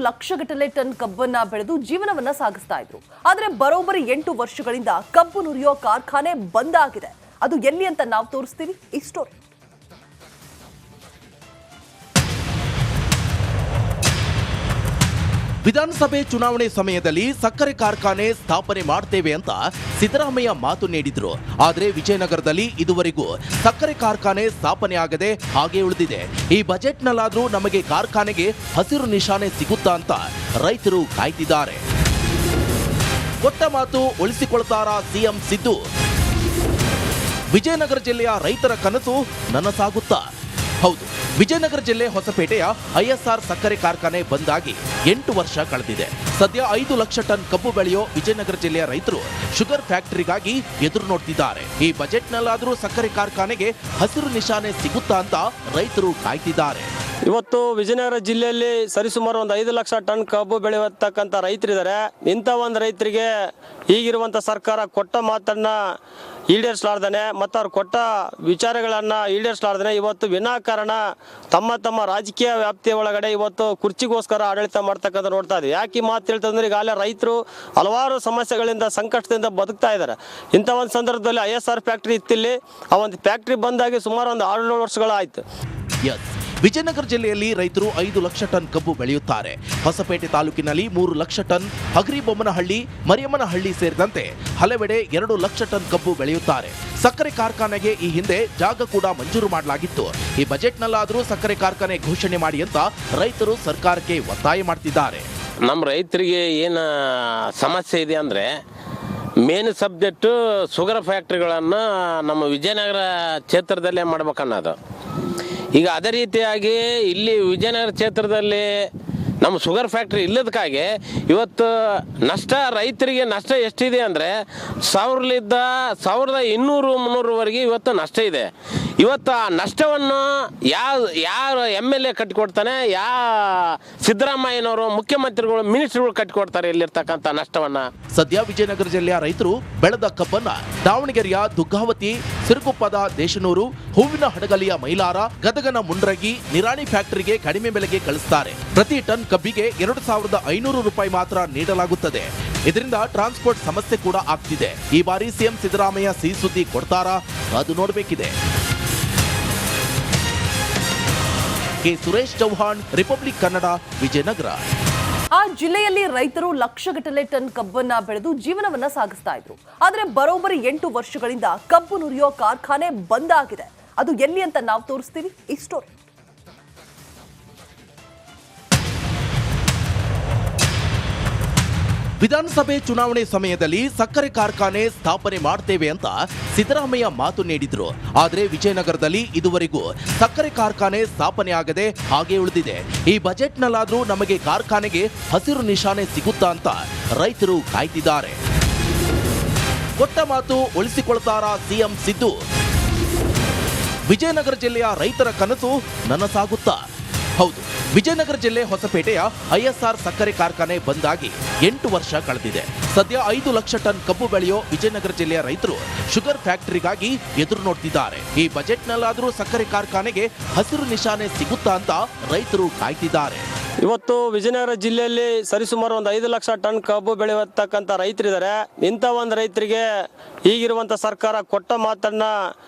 ಲಕ್ಷಗಟ್ಟಲೆ ಟನ್ ಕಬ್ಬನ್ನ ಬೆಳೆದು ಜೀವನವನ್ನ ಸಾಗಿಸ್ತಾ ಇದ್ರು. ಆದ್ರೆ ಬರೋಬ್ಬರಿ 8 ವರ್ಷಗಳಿಂದ ಕಬ್ಬು ನುರಿಯೋ ಕಾರ್ಖಾನೆ ಬಂದ್ ಆಗಿದೆ. ಅದು ಎಲ್ಲಿ ಅಂತ ನಾವು ತೋರಿಸ್ತೀವಿ ಈ ಸ್ಟೋರಿ. ವಿಧಾನಸಭೆ ಚುನಾವಣೆ ಸಮಯದಲ್ಲಿ ಸಕ್ಕರೆ ಕಾರ್ಖಾನೆ ಸ್ಥಾಪನೆ ಮಾಡ್ತೇವೆ ಅಂತ ಸಿದ್ದರಾಮಯ್ಯ ಮಾತು ನೀಡಿದ್ರು. ಆದರೆ ವಿಜಯನಗರದಲ್ಲಿ ಇದುವರೆಗೂ ಸಕ್ಕರೆ ಕಾರ್ಖಾನೆ ಸ್ಥಾಪನೆ ಆಗದೆ ಹಾಗೆ ಉಳಿದಿದೆ. ಈ ಬಜೆಟ್ನಲ್ಲಾದ್ರೂ ನಮಗೆ ಕಾರ್ಖಾನೆಗೆ ಹಸಿರು ನಿಶಾನೆ ಸಿಗುತ್ತಾ ಅಂತ ರೈತರು ಕಾಯ್ತಿದ್ದಾರೆ. ಕೊಟ್ಟ ಮಾತು ಉಳಿಸಿಕೊಳ್ತಾರಾ ಸಿಎಂ ಸಿದ್ದು? ವಿಜಯನಗರ ಜಿಲ್ಲೆಯ ರೈತರ ಕನಸು ನನಸಾಗುತ್ತಾ? ಹೌದು, ವಿಜಯನಗರ ಜಿಲ್ಲೆ ಹೊಸಪೇಟೆಯ ಐಎಸ್ಆರ್ ಸಕ್ಕರೆ ಕಾರ್ಖಾನೆ ಬಂದಾಗಿ 8 ವರ್ಷ ಕಳೆದಿದೆ. ಸದ್ಯ 5 ಲಕ್ಷ ಟನ್ ಕಬ್ಬು ಬೆಳೆಯೋ ವಿಜಯನಗರ ಜಿಲ್ಲೆಯ ರೈತರು ಶುಗರ್ ಫ್ಯಾಕ್ಟರಿಗಾಗಿ ಎದುರು ನೋಡ್ತಿದ್ದಾರೆ. ಈ ಬಜೆಟ್ನಲ್ಲಾದ್ರೂ ಸಕ್ಕರೆ ಕಾರ್ಖಾನೆಗೆ ಹಸಿರು ನಿಶಾನೆ ಸಿಗುತ್ತಾ ಅಂತ ರೈತರು ಕಾಯ್ತಿದ್ದಾರೆ. ಇವತ್ತು ವಿಜಯನಗರ ಜಿಲ್ಲೆಯಲ್ಲಿ ಸರಿಸುಮಾರು ಒಂದು 5 ಲಕ್ಷ ಟನ್ ಕಬ್ಬು ಬೆಳೆಯತಕ್ಕಂಥ ರೈತರಿದ್ದಾರೆ. ಇಂಥ ಒಂದು ರೈತರಿಗೆ ಈಗಿರುವಂಥ ಸರ್ಕಾರ ಕೊಟ್ಟ ಮಾತನ್ನ ಈಡೇರಿಸಲಾರ್ದೇನೆ ಮತ್ತು ಅವ್ರು ಕೊಟ್ಟ ವಿಚಾರಗಳನ್ನು ಈಡೇರಿಸಲಾರ್ದೇನೆ ಇವತ್ತು ವಿನಾಕಾರಣ ತಮ್ಮ ರಾಜಕೀಯ ವ್ಯಾಪ್ತಿಯ ಒಳಗಡೆ ಇವತ್ತು ಕುರ್ಚಿಗೋಸ್ಕರ ಆಡಳಿತ ಮಾಡ್ತಕ್ಕಂಥ ನೋಡ್ತಾ ಇದ್ದೀವಿ. ಯಾಕೆ ಈ ಮಾತು ಹೇಳ್ತಂದ್ರೆ ಈಗಾಗಲೇ ರೈತರು ಹಲವಾರು ಸಮಸ್ಯೆಗಳಿಂದ ಸಂಕಷ್ಟದಿಂದ ಬದುಕ್ತಾ ಇದ್ದಾರೆ. ಇಂಥ ಒಂದು ಸಂದರ್ಭದಲ್ಲಿ ISR ಫ್ಯಾಕ್ಟ್ರಿ ಇತ್ತಿಲ್ಲಿ ಆ ಒಂದು ಫ್ಯಾಕ್ಟ್ರಿ ಬಂದಾಗಿ ಸುಮಾರು ಒಂದು 6 ವರ್ಷಗಳಾಯಿತು. ವಿಜಯನಗರ ಜಿಲ್ಲೆಯಲ್ಲಿ ರೈತರು 5 ಲಕ್ಷ ಟನ್ ಕಬ್ಬು ಬೆಳೆಯುತ್ತಾರೆ. ಹೊಸಪೇಟೆ ತಾಲೂಕಿನಲ್ಲಿ 3 ಲಕ್ಷ ಟನ್, ಹಗರಿಬೊಮ್ಮನಹಳ್ಳಿ, ಮರಿಯಮ್ಮನಹಳ್ಳಿ ಸೇರಿದಂತೆ ಹಲವೆಡೆ 2 ಲಕ್ಷ ಟನ್ ಕಬ್ಬು ಬೆಳೆಯುತ್ತಾರೆ. ಸಕ್ಕರೆ ಕಾರ್ಖಾನೆಗೆ ಈ ಹಿಂದೆ ಜಾಗ ಕೂಡ ಮಂಜೂರು ಮಾಡಲಾಗಿತ್ತು. ಈ ಬಜೆಟ್ನಲ್ಲಾದರೂ ಸಕ್ಕರೆ ಕಾರ್ಖಾನೆ ಘೋಷಣೆ ಮಾಡಿ ಅಂತ ರೈತರು ಸರ್ಕಾರಕ್ಕೆ ಒತ್ತಾಯ ಮಾಡ್ತಿದ್ದಾರೆ. ನಮ್ಮ ರೈತರಿಗೆ ಏನು ಸಮಸ್ಯೆ ಇದೆ ಅಂದರೆ ಮೇನ್ ಸಬ್ಜೆಕ್ಟು ಶುಗರ್ ಫ್ಯಾಕ್ಟ್ರಿಗಳನ್ನು ನಮ್ಮ ವಿಜಯನಗರ ಕ್ಷೇತ್ರದಲ್ಲೇ ಮಾಡ್ಬೇಕನ್ನೋದು. ಈಗ ಅದೇ ರೀತಿಯಾಗಿ ಇಲ್ಲಿ ವಿಜಯನಗರ ಕ್ಷೇತ್ರದಲ್ಲಿ ನಮ್ಮ ಶುಗರ್ ಫ್ಯಾಕ್ಟ್ರಿ ಇಲ್ಲದಕ್ಕಾಗಿ ಇವತ್ತು ನಷ್ಟ, ರೈತರಿಗೆ ನಷ್ಟ ಎಷ್ಟಿದೆ ಅಂದರೆ 1200-300ವರೆಗೆ ಇವತ್ತು ನಷ್ಟ ಇದೆ. ಇವತ್ತು ಆ ನಷ್ಟವನ್ನು ಯಾರು MLA ಕಟ್ಟಿಕೊಡ್ತಾನೆ, ಸಿದ್ದರಾಮಯ್ಯನವರು, ಮುಖ್ಯಮಂತ್ರಿಗಳು, ಮಿನಿಸ್ಟರ್ಗಳು ಕಟ್ಟಿಕೊಡ್ತಾರೆ ಇಲ್ಲಿರ್ತಕ್ಕಂಥ ನಷ್ಟವನ್ನು. ಸದ್ಯ ವಿಜಯನಗರ ಜಿಲ್ಲೆಯ ರೈತರು ಬೆಳೆದ ಕಬ್ಬನ್ನ ದಾವಣಗೆರೆಯ ದುಗ್ಗಾವತಿ, ಸಿರುಗುಪ್ಪದ ದೇಶನೂರು, ಹೂವಿನ ಹಡಗಲಿಯ ಮೈಲಾರ, ಗದಗನ ಮುಂಡ್ರಗಿ, ನಿರಾಣಿ ಫ್ಯಾಕ್ಟರಿಗೆ ಕಡಿಮೆ ಬೆಲೆಗೆ ಕಳಿಸ್ತಾರೆ. ಪ್ರತಿ ಟನ್ ಕಬ್ಬಿಗೆ 2500 ರೂಪಾಯಿ ಮಾತ್ರ ನೀಡಲಾಗುತ್ತದೆ. ಇದರಿಂದ ಟ್ರಾನ್ಸ್ಪೋರ್ಟ್ ಸಮಸ್ಯೆ ಕೂಡ ಆಗ್ತಿದೆ. ಈ ಬಾರಿ ಸಿಎಂ ಸಿದ್ದರಾಮಯ್ಯ ಸಿಹಿ ಸುದ್ದಿ ಕೊಡ್ತಾರಾ? ಅದು ನೋಡಬೇಕಿದೆ. K Suresh Chauhan, Republic Kannada, Vijayanagara. ಆ ಜಿಲ್ಲೆಯಲ್ಲಿ ರೈತರು ಲಕ್ಷಗಟ್ಟಲೆ ಟನ್ ಕಬ್ಬನ್ನ ಬೆಳೆದು ಜೀವನವನ್ನ ಸಾಗಿಸ್ತಾ ಇದ್ರು. ಆದ್ರೆ ಬರೋಬ್ಬರಿ 8 ವರ್ಷಗಳಿಂದ ಕಬ್ಬು ನುರಿಯೋ ಕಾರ್ಖಾನೆ ಬಂದ್ ಆಗಿದೆ. ಅದು ಎಲ್ಲಿ ಅಂತ ನಾವು ತೋರಿಸ್ತೀವಿ ಈ ಸ್ಟೋರಿ. ವಿಧಾನಸಭೆ ಚುನಾವಣೆ ಸಮಯದಲ್ಲಿ ಸಕ್ಕರೆ ಕಾರ್ಖಾನೆ ಸ್ಥಾಪನೆ ಮಾಡ್ತೇವೆ ಅಂತ ಸಿದ್ದರಾಮಯ್ಯ ಮಾತು ನೀಡಿದ್ರು. ಆದರೆ ವಿಜಯನಗರದಲ್ಲಿ ಇದುವರೆಗೂ ಸಕ್ಕರೆ ಕಾರ್ಖಾನೆ ಸ್ಥಾಪನೆ ಆಗದೆ ಹಾಗೆ ಉಳಿದಿದೆ. ಈ ಬಜೆಟ್ನಲ್ಲಾದ್ರೂ ನಮಗೆ ಕಾರ್ಖಾನೆಗೆ ಹಸಿರು ನಿಶಾನೆ ಸಿಗುತ್ತಾ ಅಂತ ರೈತರು ಕಾಯ್ತಿದ್ದಾರೆ. ಕೊಟ್ಟ ಮಾತು ಉಳಿಸಿಕೊಳ್ತಾರಾ ಸಿಎಂ ಸಿದ್ದು? ವಿಜಯನಗರ ಜಿಲ್ಲೆಯ ರೈತರ ಕನಸು ನನಸಾಗುತ್ತಾ? ಹೌದು, ವಿಜಯನಗರ ಜಿಲ್ಲೆ ಹೊಸಪೇಟೆಯ ISR ಸಕ್ಕರೆ ಕಾರ್ಖಾನೆ ಬಂದಾಗಿ 8 ವರ್ಷ ಕಳೆದಿದೆ. ಸದ್ಯ 5 ಲಕ್ಷ ಟನ್ ಕಬ್ಬು ಬೆಳೆಯೋ ವಿಜಯನಗರ ಜಿಲ್ಲೆಯ ರೈತರು ಶುಗರ್ ಫ್ಯಾಕ್ಟರಿಗಾಗಿ ಎದುರು ನೋಡ್ತಿದ್ದಾರೆ. ಈ ಬಜೆಟ್ನಲ್ಲಾದ್ರೂ ಸಕ್ಕರೆ ಕಾರ್ಖಾನೆಗೆ ಹಸಿರು ನಿಶಾನೆ ಸಿಗುತ್ತಾ ಅಂತ ರೈತರು ಕಾಯ್ತಿದ್ದಾರೆ. ಇವತ್ತು ವಿಜಯನಗರ ಜಿಲ್ಲೆಯಲ್ಲಿ ಸರಿಸುಮಾರು ಒಂದು 5 ಲಕ್ಷ ಟನ್ ಕಬ್ಬು ಬೆಳೆಯತಕ್ಕಂಥ ರೈತರಿದ್ದಾರೆ. ಇಂಥ ಒಂದು ರೈತರಿಗೆ ಈಗಿರುವಂಥ ಸರ್ಕಾರ ಕೊಟ್ಟ ಮಾತನ್ನ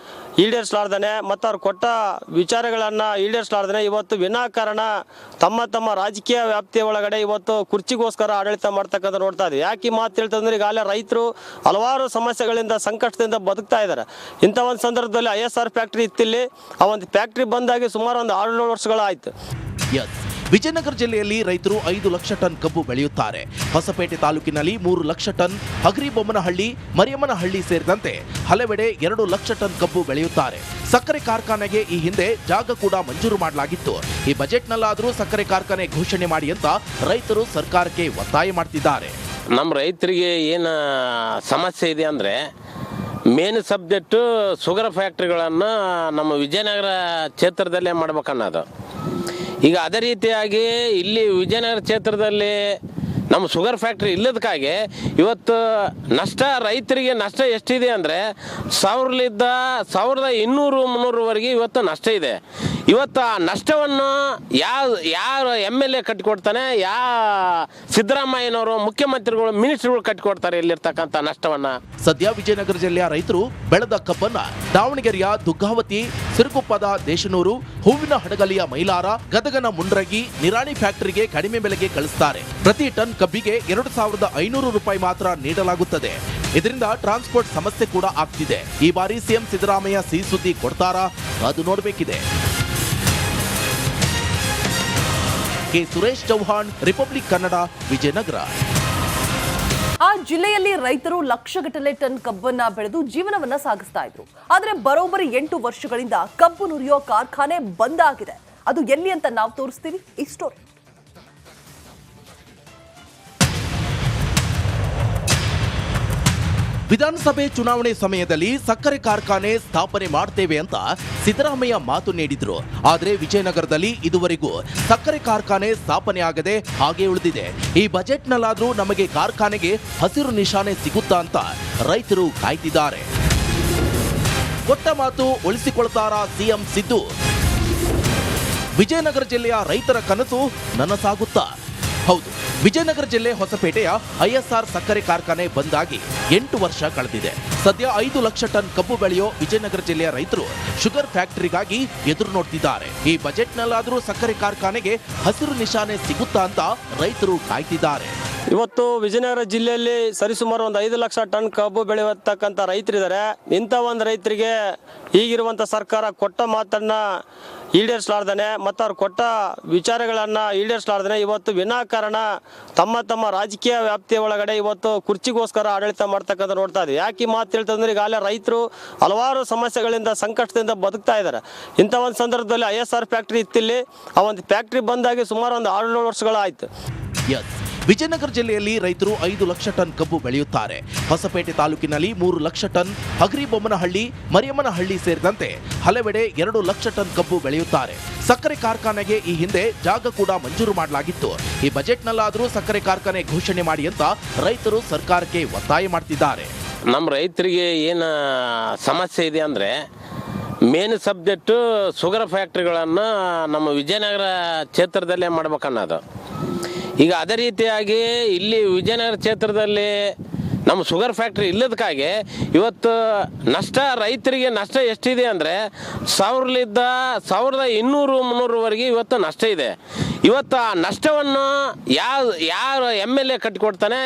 ಈಡೇರಿಸಲಾರ್ದೇನೆ ಮತ್ತು ಅವ್ರು ಕೊಟ್ಟ ವಿಚಾರಗಳನ್ನು ಈಡೇರಿಸಲಾರ್ದೇನೆ ಇವತ್ತು ವಿನಾಕಾರಣ ತಮ್ಮ ರಾಜಕೀಯ ವ್ಯಾಪ್ತಿಯ ಒಳಗಡೆ ಇವತ್ತು ಕುರ್ಚಿಗೋಸ್ಕರ ಆಡಳಿತ ಮಾಡ್ತಕ್ಕಂಥ ನೋಡ್ತಾ ಇದ್ದೀವಿ. ಯಾಕೆ ಈ ಮಾತು ಹೇಳ್ತಂದ್ರೆ ಈಗಾಗಲೇ ರೈತರು ಹಲವಾರು ಸಮಸ್ಯೆಗಳಿಂದ ಸಂಕಷ್ಟದಿಂದ ಬದುಕ್ತಾ ಇದ್ದಾರೆ. ಇಂಥ ಒಂದು ಸಂದರ್ಭದಲ್ಲಿ ISR ಫ್ಯಾಕ್ಟ್ರಿ ಇತ್ತಿಲ್ಲಿ ಆ ಒಂದು ಫ್ಯಾಕ್ಟ್ರಿ ಬಂದಾಗಿ ಸುಮಾರು ಒಂದು 6 ವರ್ಷಗಳಾಯಿತು. ವಿಜಯನಗರ ಜಿಲ್ಲೆಯಲ್ಲಿ ರೈತರು 5 ಲಕ್ಷ ಟನ್ ಕಬ್ಬು ಬೆಳೆಯುತ್ತಾರೆ. ಹೊಸಪೇಟೆ ತಾಲೂಕಿನಲ್ಲಿ 3 ಲಕ್ಷ ಟನ್, ಹಗರಿಬೊಮ್ಮನಹಳ್ಳಿ, ಮರಿಯಮ್ಮನಹಳ್ಳಿ ಸೇರಿದಂತೆ ಹಲವೆಡೆ 2 ಲಕ್ಷ ಟನ್ ಕಬ್ಬು ಬೆಳೆಯುತ್ತಾರೆ. ಸಕ್ಕರೆ ಕಾರ್ಖಾನೆಗೆ ಈ ಹಿಂದೆ ಜಾಗ ಕೂಡ ಮಂಜೂರು ಮಾಡಲಾಗಿತ್ತು. ಈ ಬಜೆಟ್ನಲ್ಲಾದರೂ ಸಕ್ಕರೆ ಕಾರ್ಖಾನೆ ಘೋಷಣೆ ಮಾಡಿ ಅಂತ ರೈತರು ಸರ್ಕಾರಕ್ಕೆ ಒತ್ತಾಯ ಮಾಡ್ತಿದ್ದಾರೆ. ನಮ್ಮ ರೈತರಿಗೆ ಏನು ಸಮಸ್ಯೆ ಇದೆ ಅಂದರೆ ಮೇನ್ ಸಬ್ಜೆಕ್ಟು ಶುಗರ್ ಫ್ಯಾಕ್ಟ್ರಿಗಳನ್ನು ನಮ್ಮ ವಿಜಯನಗರ ಕ್ಷೇತ್ರದಲ್ಲೇ ಮಾಡ್ಬೇಕನ್ನೋದು. ಈಗ ಅದೇ ರೀತಿಯಾಗಿ ಇಲ್ಲಿ ವಿಜಯನಗರ ಕ್ಷೇತ್ರದಲ್ಲಿ ನಮ್ಮ ಶುಗರ್ ಫ್ಯಾಕ್ಟ್ರಿ ಇಲ್ಲದಕ್ಕಾಗಿ ಇವತ್ತು ನಷ್ಟ ರೈತರಿಗೆ ನಷ್ಟ ಎಷ್ಟಿದೆ ಅಂದರೆ 1200-300ವರೆಗೆ ಇವತ್ತು ನಷ್ಟ ಇದೆ. ಇವತ್ತು ಆ ನಷ್ಟವನ್ನು ಯಾರು MLA ಕಟ್ಟಿಕೊಡ್ತಾನೆ, ಸಿದ್ದರಾಮಯ್ಯನವರು ಮುಖ್ಯಮಂತ್ರಿಗಳು ಮಿನಿಸ್ಟರ್ಗಳು ಕಟ್ಟಿಕೊಡ್ತಾರೆ ಇಲ್ಲಿರ್ತಕ್ಕಂಥ ನಷ್ಟವನ್ನು. ಸದ್ಯ ವಿಜಯನಗರ ಜಿಲ್ಲೆಯ ರೈತರು ಬೆಳೆದ ಕಬ್ಬನ್ನ ದಾವಣಗೆರೆಯ ದುಗ್ಗಾವತಿ, ಸಿರುಗುಪ್ಪದ ದೇಶನೂರು, ಹೂವಿನ ಹಡಗಲಿಯ ಮೈಲಾರ, ಗದಗನ ಮುಂಡ್ರಗಿ, ನಿರಾಣಿ ಫ್ಯಾಕ್ಟರಿಗೆ ಕಡಿಮೆ ಬೆಲೆಗೆ ಕಳಿಸ್ತಾರೆ. ಪ್ರತಿ ಟನ್ ಕಬ್ಬಿಗೆ 2500 ರೂಪಾಯಿ ಮಾತ್ರ ನೀಡಲಾಗುತ್ತದೆ. ಇದರಿಂದ ಟ್ರಾನ್ಸ್ಪೋರ್ಟ್ ಸಮಸ್ಯೆ ಕೂಡ ಆಗ್ತಿದೆ. ಈ ಬಾರಿ ಸಿಎಂ ಸಿದ್ದರಾಮಯ್ಯ ಸಿಹಿ ಸುದ್ದಿ ಕೊಡ್ತಾರಾ? ಅದು ನೋಡಬೇಕಿದೆ. K Suresh Chauhan, Republic Kannada, Vijayanagara. ಆ ಜಿಲ್ಲೆಯಲ್ಲಿ ರೈತರು ಲಕ್ಷಗಟ್ಟಲೆ ಟನ್ ಕಬ್ಬನ್ನ ಬೆಳೆದು ಜೀವನವನ್ನ ಸಾಗಿಸ್ತಾ ಇದ್ರು. ಆದ್ರೆ ಬರೋಬ್ಬರಿ 8 ವರ್ಷಗಳಿಂದ ಕಬ್ಬು ನುರಿಯೋ ಕಾರ್ಖಾನೆ ಬಂದ್ ಆಗಿದೆ. ಅದು ಎಲ್ಲಿ ಅಂತ ನಾವು ತೋರಿಸ್ತೀವಿ ಈ ಸ್ಟೋರಿ. ವಿಧಾನಸಭೆ ಚುನಾವಣೆ ಸಮಯದಲ್ಲಿ ಸಕ್ಕರೆ ಕಾರ್ಖಾನೆ ಸ್ಥಾಪನೆ ಮಾಡ್ತೇವೆ ಅಂತ ಸಿದ್ದರಾಮಯ್ಯ ಮಾತು ನೀಡಿದ್ರು. ಆದರೆ ವಿಜಯನಗರದಲ್ಲಿ ಇದುವರೆಗೂ ಸಕ್ಕರೆ ಕಾರ್ಖಾನೆ ಸ್ಥಾಪನೆ ಆಗದೆ ಹಾಗೆ ಉಳಿದಿದೆ. ಈ ಬಜೆಟ್ನಲ್ಲಾದ್ರೂ ನಮಗೆ ಕಾರ್ಖಾನೆಗೆ ಹಸಿರು ನಿಶಾನೆ ಸಿಗುತ್ತಾ ಅಂತ ರೈತರು ಕಾಯ್ತಿದ್ದಾರೆ. ಕೊಟ್ಟ ಮಾತು ಉಳಿಸಿಕೊಳ್ತಾರಾ ಸಿಎಂ ಸಿದ್ದು? ವಿಜಯನಗರ ಜಿಲ್ಲೆಯ ರೈತರ ಕನಸು ನನಸಾಗುತ್ತಾ? ಹೌದು, ವಿಜಯನಗರ ಜಿಲ್ಲೆ ಹೊಸಪೇಟೆಯ ISR ಸಕ್ಕರೆ ಕಾರ್ಖಾನೆ ಬಂದಾಗಿ 8 ವರ್ಷ ಕಳೆದಿದೆ. ಸದ್ಯ 5 ಲಕ್ಷ ಟನ್ ಕಬ್ಬು ಬೆಳೆಯೋ ವಿಜಯನಗರ ಜಿಲ್ಲೆಯ ರೈತರು ಶುಗರ್ ಫ್ಯಾಕ್ಟರಿಗಾಗಿ ಎದುರು ನೋಡ್ತಿದ್ದಾರೆ. ಈ ಬಜೆಟ್ನಲ್ಲಾದರೂ ಸಕ್ಕರೆ ಕಾರ್ಖಾನೆಗೆ ಹಸಿರು ನಿಶಾನೆ ಸಿಗುತ್ತಾ ಅಂತ ರೈತರು ಕಾಯ್ತಿದ್ದಾರೆ. ಇವತ್ತು ವಿಜಯನಗರ ಜಿಲ್ಲೆಯಲ್ಲಿ ಸರಿಸುಮಾರು 5 ಲಕ್ಷ ಟನ್ ಕಬ್ಬು ಬೆಳೆಯತಕ್ಕಂಥ ರೈತರಿದ್ದಾರೆ. ಇಂಥ ಒಂದು ರೈತರಿಗೆ ಈಗಿರುವಂಥ ಸರ್ಕಾರ ಕೊಟ್ಟ ಮಾತನ್ನ ಈಡೇರಿಸಲಾರ್ದಾನೆ ಮತ್ತು ಅವ್ರು ಕೊಟ್ಟ ವಿಚಾರಗಳನ್ನು ಈಡೇರಿಸಲಾರ್ದಾನೆ ಇವತ್ತು ವಿನಾಕಾರಣ ತಮ್ಮ ರಾಜಕೀಯ ವ್ಯಾಪ್ತಿಯ ಒಳಗಡೆ ಇವತ್ತು ಕುರ್ಚಿಗೋಸ್ಕರ ಆಡಳಿತ ಮಾಡ್ತಕ್ಕಂಥ ನೋಡ್ತಾ ಇದ್ದೀವಿ. ಯಾಕೆ ಈ ಮಾತು ಹೇಳ್ತಂದ್ರೆ ಈಗಾಗಲೇ ರೈತರು ಹಲವಾರು ಸಮಸ್ಯೆಗಳಿಂದ ಸಂಕಷ್ಟದಿಂದ ಬದುಕ್ತಾ ಇದ್ದಾರೆ. ಇಂಥ ಒಂದು ಸಂದರ್ಭದಲ್ಲಿ ISR ಫ್ಯಾಕ್ಟ್ರಿ ಇತ್ತಿಲ್ಲಿ. ಆ ಒಂದು ಫ್ಯಾಕ್ಟ್ರಿ ಬಂದಾಗಿ ಸುಮಾರು 6-7 ವರ್ಷಗಳಾಯಿತು. ವಿಜಯನಗರ ಜಿಲ್ಲೆಯಲ್ಲಿ ರೈತರು 5 ಲಕ್ಷ ಟನ್ ಕಬ್ಬು ಬೆಳೆಯುತ್ತಾರೆ. ಹೊಸಪೇಟೆ ತಾಲೂಕಿನಲ್ಲಿ 3 ಲಕ್ಷ ಟನ್, ಹಗರಿಬೊಮ್ಮನಹಳ್ಳಿ, ಮರಿಯಮ್ಮನಹಳ್ಳಿ ಸೇರಿದಂತೆ ಹಲವೆಡೆ 2 ಲಕ್ಷ ಟನ್ ಕಬ್ಬು ಬೆಳೆಯುತ್ತಾರೆ. ಸಕ್ಕರೆ ಕಾರ್ಖಾನೆಗೆ ಈ ಹಿಂದೆ ಜಾಗ ಕೂಡ ಮಂಜೂರು ಮಾಡಲಾಗಿತ್ತು. ಈ ಬಜೆಟ್ನಲ್ಲಾದರೂ ಸಕ್ಕರೆ ಕಾರ್ಖಾನೆ ಘೋಷಣೆ ಮಾಡಿ ಅಂತ ರೈತರು ಸರ್ಕಾರಕ್ಕೆ ಒತ್ತಾಯ ಮಾಡ್ತಿದ್ದಾರೆ. ನಮ್ಮ ರೈತರಿಗೆ ಏನು ಸಮಸ್ಯೆ ಇದೆ ಅಂದರೆ ಮೇನ್ ಸಬ್ಜೆಕ್ಟು ಶುಗರ್ ಫ್ಯಾಕ್ಟ್ರಿಗಳನ್ನು ನಮ್ಮ ವಿಜಯನಗರ ಕ್ಷೇತ್ರದಲ್ಲೇ ಮಾಡ್ಬೇಕನ್ನೋದು. ಈಗ ಅದೇ ರೀತಿಯಾಗಿ ಇಲ್ಲಿ ವಿಜಯನಗರ ಕ್ಷೇತ್ರದಲ್ಲಿ ನಮ್ಮ ಶುಗರ್ ಫ್ಯಾಕ್ಟ್ರಿ ಇಲ್ಲದಕ್ಕಾಗಿ ಇವತ್ತು ನಷ್ಟ ರೈತರಿಗೆ ನಷ್ಟ ಎಷ್ಟಿದೆ ಅಂದರೆ 1200-300ವರೆಗೆ ಇವತ್ತು ನಷ್ಟ ಇದೆ. ಇವತ್ತು ಆ ನಷ್ಟವನ್ನು ಯಾರು MLA ಕಟ್ಟಿಕೊಡ್ತಾನೆ,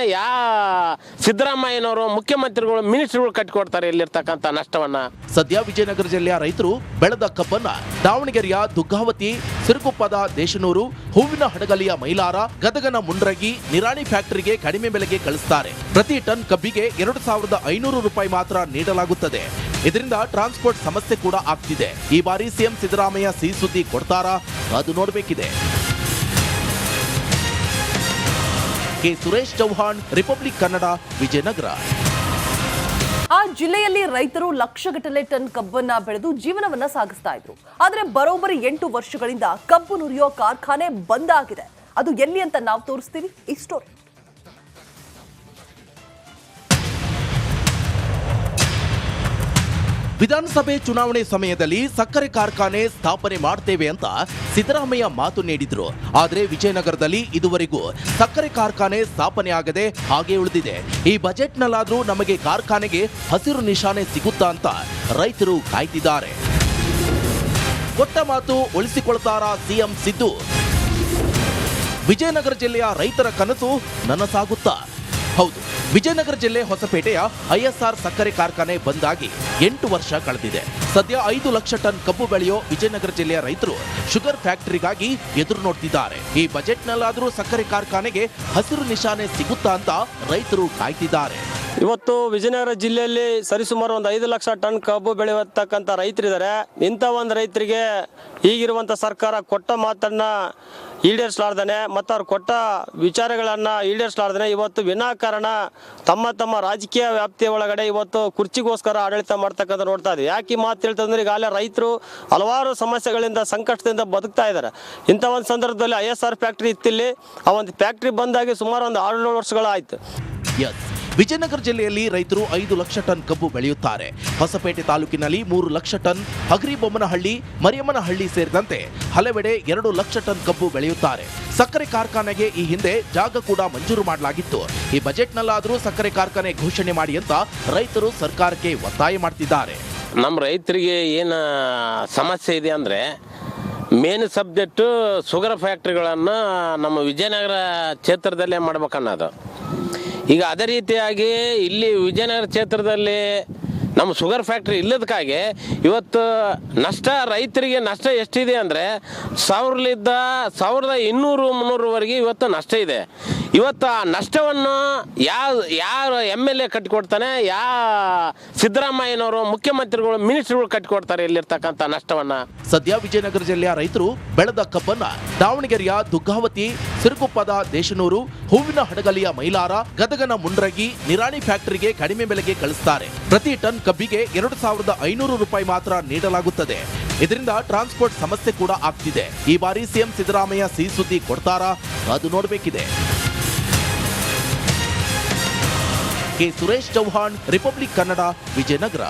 ಸಿದ್ದರಾಮಯ್ಯನವರು ಮುಖ್ಯಮಂತ್ರಿಗಳು ಮಿನಿಸ್ಟರ್ಗಳು ಕಟ್ಟಿಕೊಡ್ತಾರೆ ಇಲ್ಲಿರ್ತಕ್ಕಂಥ ನಷ್ಟವನ್ನು. ಸದ್ಯ ವಿಜಯನಗರ ಜಿಲ್ಲೆಯ ರೈತರು ಬೆಳೆದ ಕಬ್ಬನ್ನ ದಾವಣಗೆರೆಯ ದುಗ್ಗಾವತಿ, ಸಿರುಗುಪ್ಪದ ದೇಶನೂರು, ಹೂವಿನ ಹಡಗಲಿಯ ಮೈಲಾರ, ಗದಗನ ಮುಂಡ್ರಗಿ, ನಿರಾಣಿ ಫ್ಯಾಕ್ಟರಿಗೆ ಕಡಿಮೆ ಬೆಲೆಗೆ ಕಳಿಸ್ತಾರೆ. ಪ್ರತಿ ಟನ್ ಕಬ್ಬಿಗೆ 2500 ರೂಪಾಯಿ ಮಾತ್ರ ನೀಡಲಾಗುತ್ತದೆ. ಇದರಿಂದ ಟ್ರಾನ್ಸ್ಪೋರ್ಟ್ ಸಮಸ್ಯೆ ಕೂಡ ಆಗ್ತಿದೆ. ಈ ಬಾರಿ ಸಿಎಂ ಸಿದ್ದರಾಮಯ್ಯ ಸಿಹಿ ಸುದ್ದಿ ಕೊಡ್ತಾರಾ? ಅದು ನೋಡಬೇಕಿದೆ. K Suresh Chauhan, Republic Kannada, Vijayanagara. ಆ ಜಿಲ್ಲೆಯಲ್ಲಿ ರೈತರು ಲಕ್ಷಗಟ್ಟಲೆ ಟನ್ ಕಬ್ಬನ್ನ ಬೆಳೆದು ಜೀವನವನ್ನ ಸಾಗಿಸ್ತಾ ಇದ್ರು. ಆದ್ರೆ ಬರೋಬ್ಬರಿ 8 ವರ್ಷಗಳಿಂದ ಕಬ್ಬು ನುರಿಯೋ ಕಾರ್ಖಾನೆ ಬಂದ್ ಆಗಿದೆ. ಅದು ಎಲ್ಲಿ ಅಂತ ನಾವು ತೋರಿಸ್ತೀವಿ ಈ ಸ್ಟೋರಿ. ವಿಧಾನಸಭೆ ಚುನಾವಣೆ ಸಮಯದಲ್ಲಿ ಸಕ್ಕರೆ ಕಾರ್ಖಾನೆ ಸ್ಥಾಪನೆ ಮಾಡ್ತೇವೆ ಅಂತ ಸಿದ್ದರಾಮಯ್ಯ ಮಾತು ನೀಡಿದ್ರು. ಆದರೆ ವಿಜಯನಗರದಲ್ಲಿ ಇದುವರೆಗೂ ಸಕ್ಕರೆ ಕಾರ್ಖಾನೆ ಸ್ಥಾಪನೆ ಆಗದೆ ಹಾಗೆ ಉಳಿದಿದೆ. ಈ ಬಜೆಟ್ನಲ್ಲಾದ್ರೂ ನಮಗೆ ಕಾರ್ಖಾನೆಗೆ ಹಸಿರು ನಿಶಾನೆ ಸಿಗುತ್ತಾ ಅಂತ ರೈತರು ಕಾಯ್ತಿದ್ದಾರೆ. ಕೊಟ್ಟ ಮಾತು ಉಳಿಸಿಕೊಳ್ತಾರಾ ಸಿಎಂ ಸಿದ್ದು? ವಿಜಯನಗರ ಜಿಲ್ಲೆಯ ರೈತರ ಕನಸು ನನಸಾಗುತ್ತಾ? ಹೌದು, ವಿಜಯನಗರ ಜಿಲ್ಲೆ ಹೊಸಪೇಟೆಯ ISR ಸಕ್ಕರೆ ಕಾರ್ಖಾನೆ ಬಂದಾಗಿ 8 ವರ್ಷ ಕಳೆದಿದೆ. ಸದ್ಯ 5 ಲಕ್ಷ ಟನ್ ಕಬ್ಬು ಬೆಳೆಯೋ ವಿಜಯನಗರ ಜಿಲ್ಲೆಯ ರೈತರು ಶುಗರ್ ಫ್ಯಾಕ್ಟರಿಗಾಗಿ ಎದುರು ನೋಡ್ತಿದ್ದಾರೆ. ಈ ಬಜೆಟ್ನಲ್ಲಾದರೂ ಸಕ್ಕರೆ ಕಾರ್ಖಾನೆಗೆ ಹಸಿರು ನಿಶಾನೆ ಸಿಗುತ್ತಾ ಅಂತ ರೈತರು ಕಾಯ್ತಿದ್ದಾರೆ. ಇವತ್ತು ವಿಜಯನಗರ ಜಿಲ್ಲೆಯಲ್ಲಿ ಸರಿಸುಮಾರು ಒಂದು 5 ಲಕ್ಷ ಟನ್ ಕಬ್ಬು ಬೆಳೆಯತಕ್ಕಂಥ ರೈತರಿದ್ದಾರೆ. ಇಂಥ ಒಂದು ರೈತರಿಗೆ ಈಗಿರುವಂಥ ಸರ್ಕಾರ ಕೊಟ್ಟ ಮಾತನ್ನು ಈಡೇರಿಸಲಾರ್ದಾನೆ ಮತ್ತು ಅವ್ರು ಕೊಟ್ಟ ವಿಚಾರಗಳನ್ನು ಈಡೇರಿಸಲಾರ್ದಾನೆ ಇವತ್ತು ವಿನಾಕಾರಣ ತಮ್ಮ ರಾಜಕೀಯ ವ್ಯಾಪ್ತಿಯ ಒಳಗಡೆ ಇವತ್ತು ಕುರ್ಚಿಗೋಸ್ಕರ ಆಡಳಿತ ಮಾಡ್ತಕ್ಕಂಥ ನೋಡ್ತಾ ಇದ್ದೀವಿ. ಯಾಕೆ ಈ ಮಾತು ಹೇಳ್ತಂದ್ರೆ ಈಗಾಗಲೇ ರೈತರು ಹಲವಾರು ಸಮಸ್ಯೆಗಳಿಂದ ಸಂಕಷ್ಟದಿಂದ ಬದುಕ್ತಾ ಇದ್ದಾರೆ. ಇಂಥ ಒಂದು ಸಂದರ್ಭದಲ್ಲಿ ISR ಫ್ಯಾಕ್ಟ್ರಿ ಇತ್ತಿಲ್ಲಿ, ಆ ಒಂದು ಫ್ಯಾಕ್ಟ್ರಿ ಬಂದಾಗಿ ಸುಮಾರು ಒಂದು 6 ವರ್ಷಗಳಾಯಿತು. ವಿಜಯನಗರ ಜಿಲ್ಲೆಯಲ್ಲಿ ರೈತರು 5 ಲಕ್ಷ ಟನ್ ಕಬ್ಬು ಬೆಳೆಯುತ್ತಾರೆ. ಹೊಸಪೇಟೆ ತಾಲೂಕಿನಲ್ಲಿ 3 ಲಕ್ಷ ಟನ್, ಹಗರಿಬೊಮ್ಮನಹಳ್ಳಿ, ಮರಿಯಮ್ಮನಹಳ್ಳಿ ಸೇರಿದಂತೆ ಹಲವೆಡೆ 2 ಲಕ್ಷ ಟನ್ ಕಬ್ಬು ಬೆಳೆಯುತ್ತಾರೆ. ಸಕ್ಕರೆ ಕಾರ್ಖಾನೆಗೆ ಈ ಹಿಂದೆ ಜಾಗ ಕೂಡ ಮಂಜೂರು ಮಾಡಲಾಗಿತ್ತು. ಈ ಬಜೆಟ್ನಲ್ಲಾದರೂ ಸಕ್ಕರೆ ಕಾರ್ಖಾನೆ ಘೋಷಣೆ ಮಾಡಿ ಅಂತ ರೈತರು ಸರ್ಕಾರಕ್ಕೆ ಒತ್ತಾಯ ಮಾಡ್ತಿದ್ದಾರೆ. ನಮ್ಮ ರೈತರಿಗೆ ಏನು ಸಮಸ್ಯೆ ಇದೆ ಅಂದರೆ ಮೇನ್ ಸಬ್ಜೆಕ್ಟು ಶುಗರ್ ಫ್ಯಾಕ್ಟ್ರಿಗಳನ್ನು ನಮ್ಮ ವಿಜಯನಗರ ಕ್ಷೇತ್ರದಲ್ಲೇ ಮಾಡ್ಬೇಕನ್ನೋದು. ಈಗ ಅದೇ ರೀತಿಯಾಗಿ ಇಲ್ಲಿ ವಿಜಯನಗರ ಕ್ಷೇತ್ರದಲ್ಲಿ ನಮ್ಮ ಶುಗರ್ ಫ್ಯಾಕ್ಟ್ರಿ ಇಲ್ಲದಕ್ಕಾಗಿ ಇವತ್ತು ನಷ್ಟ, ರೈತರಿಗೆ ನಷ್ಟ ಎಷ್ಟಿದೆ ಅಂದರೆ 1200-300ವರೆಗೆ ಇವತ್ತು ನಷ್ಟ ಇದೆ. ಇವತ್ತು ಆ ನಷ್ಟವನ್ನು ಯಾರು MLA ಕಟ್ಟಿಕೊಡ್ತಾನೆ, ಸಿದ್ದರಾಮಯ್ಯನವರು, ಮುಖ್ಯಮಂತ್ರಿಗಳು, ಮಿನಿಸ್ಟರ್ಗಳು ಕಟ್ಟಿಕೊಡ್ತಾರೆ ಇಲ್ಲಿರ್ತಕ್ಕಂಥ ನಷ್ಟವನ್ನು. ಸದ್ಯ ವಿಜಯನಗರ ಜಿಲ್ಲೆಯ ರೈತರು ಬೆಳೆದ ಕಬ್ಬನ್ನ ದಾವಣಗೆರೆಯ ದುಗ್ಗಾವತಿ, ಸಿರುಗುಪ್ಪದ ದೇಶನೂರು, ಹೂವಿನ ಹಡಗಲಿಯ ಮೈಲಾರ, ಗದಗನ ಮುಂಡ್ರಗಿ, ನಿರಾಣಿ ಫ್ಯಾಕ್ಟರಿಗೆ ಕಡಿಮೆ ಬೆಲೆಗೆ ಕಳಿಸ್ತಾರೆ. ಪ್ರತಿ ಟನ್ ಕಬ್ಬಿಗೆ 2500 ರೂಪಾಯಿ ಮಾತ್ರ ನೀಡಲಾಗುತ್ತದೆ. ಇದರಿಂದ ಟ್ರಾನ್ಸ್ಪೋರ್ಟ್ ಸಮಸ್ಯೆ ಕೂಡ ಆಗ್ತಿದೆ. ಈ ಬಾರಿ ಸಿಎಂ ಸಿದ್ದರಾಮಯ್ಯ ಸಿಹಿ ಸುದ್ದಿ ಕೊಡ್ತಾರಾ? ಅದು ನೋಡಬೇಕಿದೆ. K Suresh Chauhan, Republic Kannada, Vijayanagara.